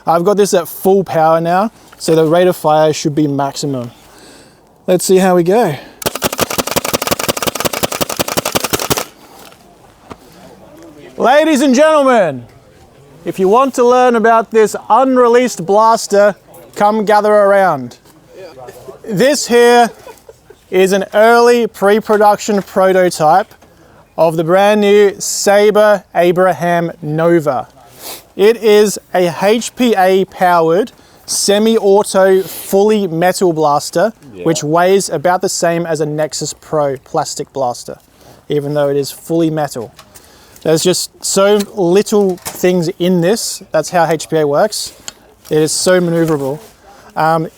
I've got this at full power now, so the rate of fire should be maximum. Let's see how we go. Ladies and gentlemen, if you want to learn about this unreleased blaster, come gather around. This here is an early pre-production prototype of the brand new Sabre Abraham Nova. It is a HPA powered semi-auto fully metal blaster, which weighs about the same as a Nexus Pro plastic blaster, even though it is fully metal. There's just so little things in this. That's how HPA works. It is so maneuverable.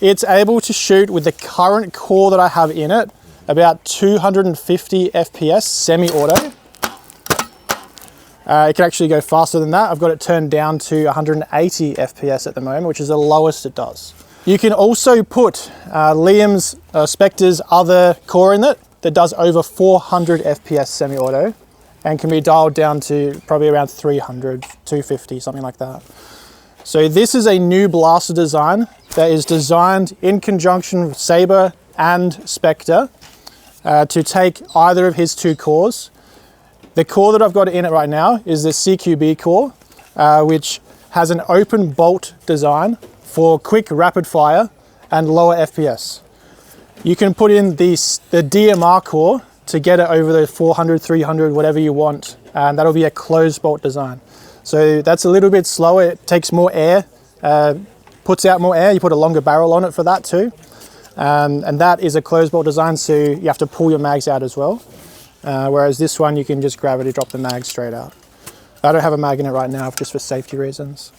It's able to shoot with the current core that I have in it, about 250 FPS semi-auto. It can actually go faster than that. I've got it turned down to 180 FPS at the moment, which is the lowest it does. You can also put Liam's, Spectre's other core in it that does over 400 FPS semi-auto and can be dialed down to probably around 300, 250, something like that. So this is a new blaster design that is designed in conjunction with Sabre and Spectre to take either of his two cores. The core that I've got in it right now is the CQB core, which has an open bolt design for quick rapid fire and lower FPS. You can put in the DMR core to get it over the 400, 300, whatever you want, and that'll be a closed bolt design. So that's a little bit slower, it takes more air, puts out more air, you put a longer barrel on it for that too. And that is a closed bolt design, so you have to pull your mags out as well. Whereas this one, you can just gravity drop the mag straight out. I don't have a mag in it right now, just for safety reasons.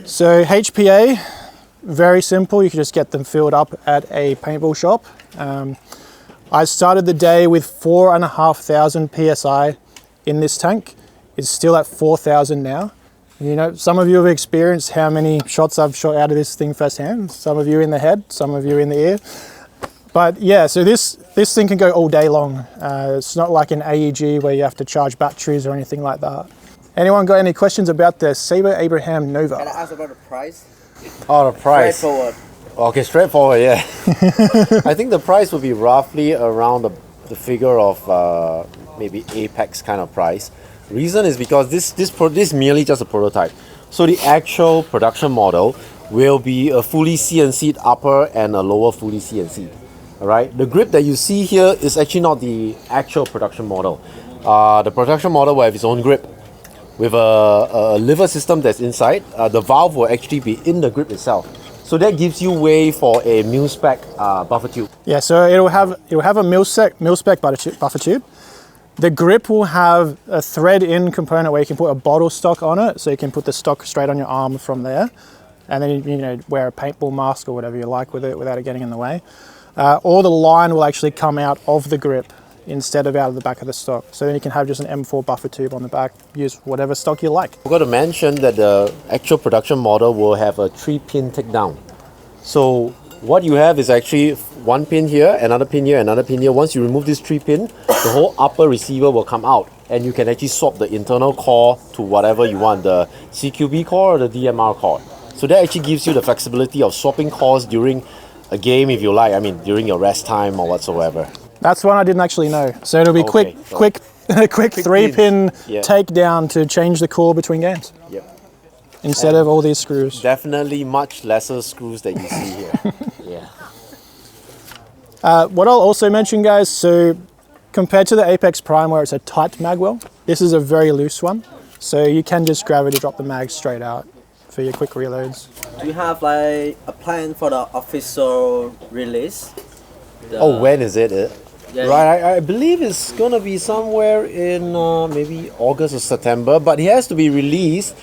So HPA, very simple. You can just get them filled up at a paintball shop. I started the day with 4,500 PSI in this tank. It's still at 4,000 now. You know, some of you have experienced how many shots I've shot out of this thing firsthand. Some of you in the head, some of you in the ear. But yeah, so this thing can go all day long. It's not like an AEG where you have to charge batteries or anything like that. Anyone got any questions about the Sabre Abraham Nova? Can I ask about the price? Oh, the price. Straightforward. Okay, straightforward, yeah. I think the price would be roughly around the figure of maybe Apex kind of price. Reason is because this is merely just a prototype. So the actual production model will be a fully CNC'd upper and a lower fully CNC'd. Alright, the grip that you see here is actually not the actual production model. The production model will have its own grip with a lever system that's inside. The valve will actually be in the grip itself. So that gives you way for a mil-spec buffer tube. Yeah, so it'll have a mil-spec buffer tube. The grip will have a thread-in component where you can put a bottle stock on it, so you can put the stock straight on your arm from there, and then you know, wear a paintball mask or whatever you like with it without it getting in the way. Or the line will actually come out of the grip instead of out of the back of the stock. So then you can have just an M4 buffer tube on the back, use whatever stock you like. I forgot to mention that the actual production model will have a 3-pin takedown. So what you have is actually one pin here, another pin here, another pin here. Once you remove this 3-pin, the whole upper receiver will come out and you can actually swap the internal core to whatever you want, the CQB core or the DMR core. So that actually gives you the flexibility of swapping cores during a game if you like, I mean during your rest time or whatsoever. That's one I didn't actually know. So it'll be quick 3-pin takedown to change the core between games. Yep. Instead of all these screws. Definitely much lesser screws that you see here. Yeah. What I'll also mention, guys, so compared to the Apex Prime where it's a tight magwell, this is a very loose one. So you can just gravity drop the mag straight out for your quick reloads. Do you have like a plan for the official release? When is it? Yeah. Right, I believe it's gonna be somewhere in maybe August or September, but it has to be released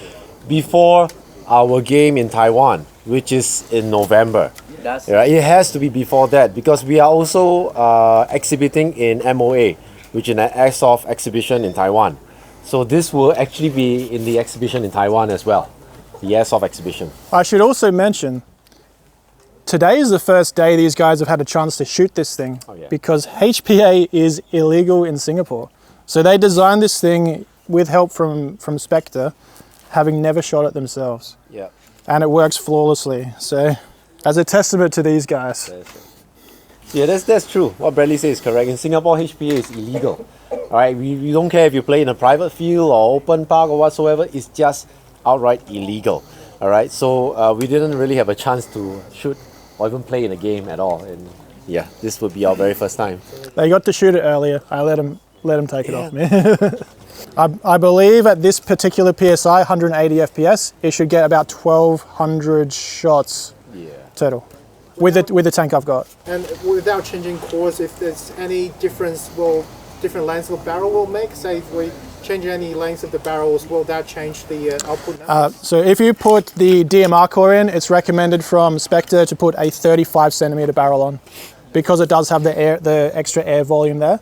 before our game in Taiwan, which is in November. Right, it has to be before that because we are also exhibiting in MOA, which is an airsoft exhibition in Taiwan. So this will actually be in the exhibition in Taiwan as well, the airsoft exhibition. I should also mention, today is the first day these guys have had a chance to shoot this thing because HPA is illegal in Singapore. So they designed this thing with help from Spectre, having never shot it themselves. Yeah. and it works flawlessly. So, as a testament to these guys. Yeah, that's true. What Bradley says is correct. In Singapore, HPA is illegal. All right, we don't care if you play in a private field or open park or whatsoever. It's just outright illegal. All right, so we didn't really have a chance to shoot or even play in a game at all. And yeah, this would be our very first time. They got to shoot it earlier. I let them take it off me. I believe at this particular PSI, 180 FPS, it should get about 1,200 shots total with the tank I've got. And without changing cores, if there's any difference, will different lengths of barrel will make? Say if we change any lengths of the barrels, will that change the output? So if you put the DMR core in, it's recommended from Spectre to put a 35 centimeter barrel on, because it does have the extra air volume there,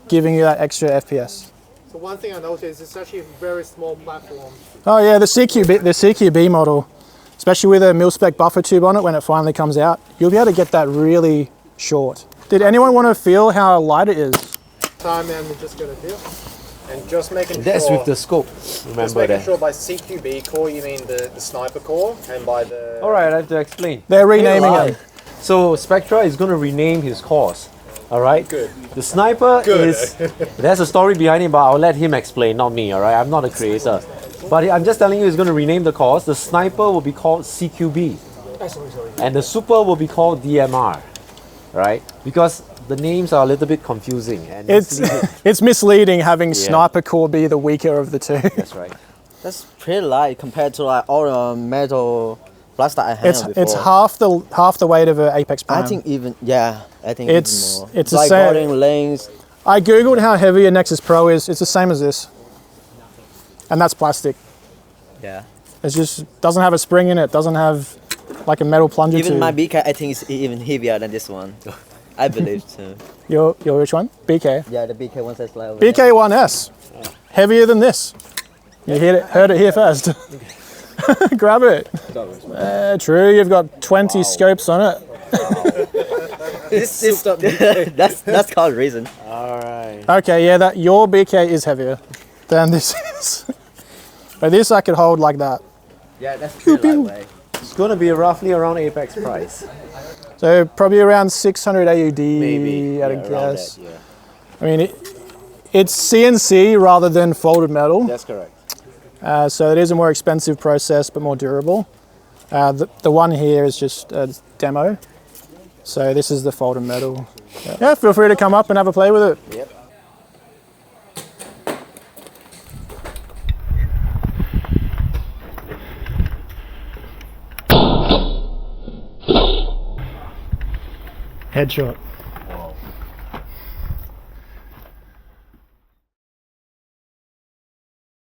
giving you that extra FPS. So one thing I noticed, it's actually a very small platform. Oh yeah, the CQB model, especially with a mil-spec buffer tube on it, when it finally comes out, you'll be able to get that really short. Did anyone want to feel how light it is? Time and we're just gonna feel. And just making That's sure. with the scope. Just Remember making that. sure by CQB core you mean the sniper core, and by the. All right, I have to explain. They're renaming them. So Spectra is going to rename his cores. All right. Good. The sniper Good. is. There's a story behind it, but I'll let him explain, not me. All right. I'm not a creator, but I'm just telling you, he's going to rename the cores. The sniper will be called CQB, and the super will be called DMR. Right? Because the names are a little bit confusing and It's misleading having sniper core be the weaker of the two. That's right. That's pretty light compared to like all the metal blaster I had before. It's half the weight of an Apex Prime. I think even even It's- more. it's the like same- boarding lanes. I googled how heavy a Nexus Pro is. It's the same as this, and that's plastic. Yeah. It just doesn't have a spring in it. Doesn't have like a metal plunger Even tube. my BK, I think is even heavier than this one. I believe so. Your which one? BK. Yeah, the BK one says like. BK1S. Heavier than this. You heard it here first. Grab it. True, you've got 20 scopes on it. This that's called reason. All right. Okay, yeah, that your BK is heavier than this is. But this I could hold like that. Yeah, that's pretty lightweight. It's going to be roughly around Apex price. So probably around 600 AUD Maybe. at a around guess. that, yeah. I mean, it's CNC rather than folded metal. That's correct. So it is a more expensive process, but more durable. The one here is just a demo. So this is the folded metal. Yeah, feel free to come up and have a play with it. Yep. Headshot.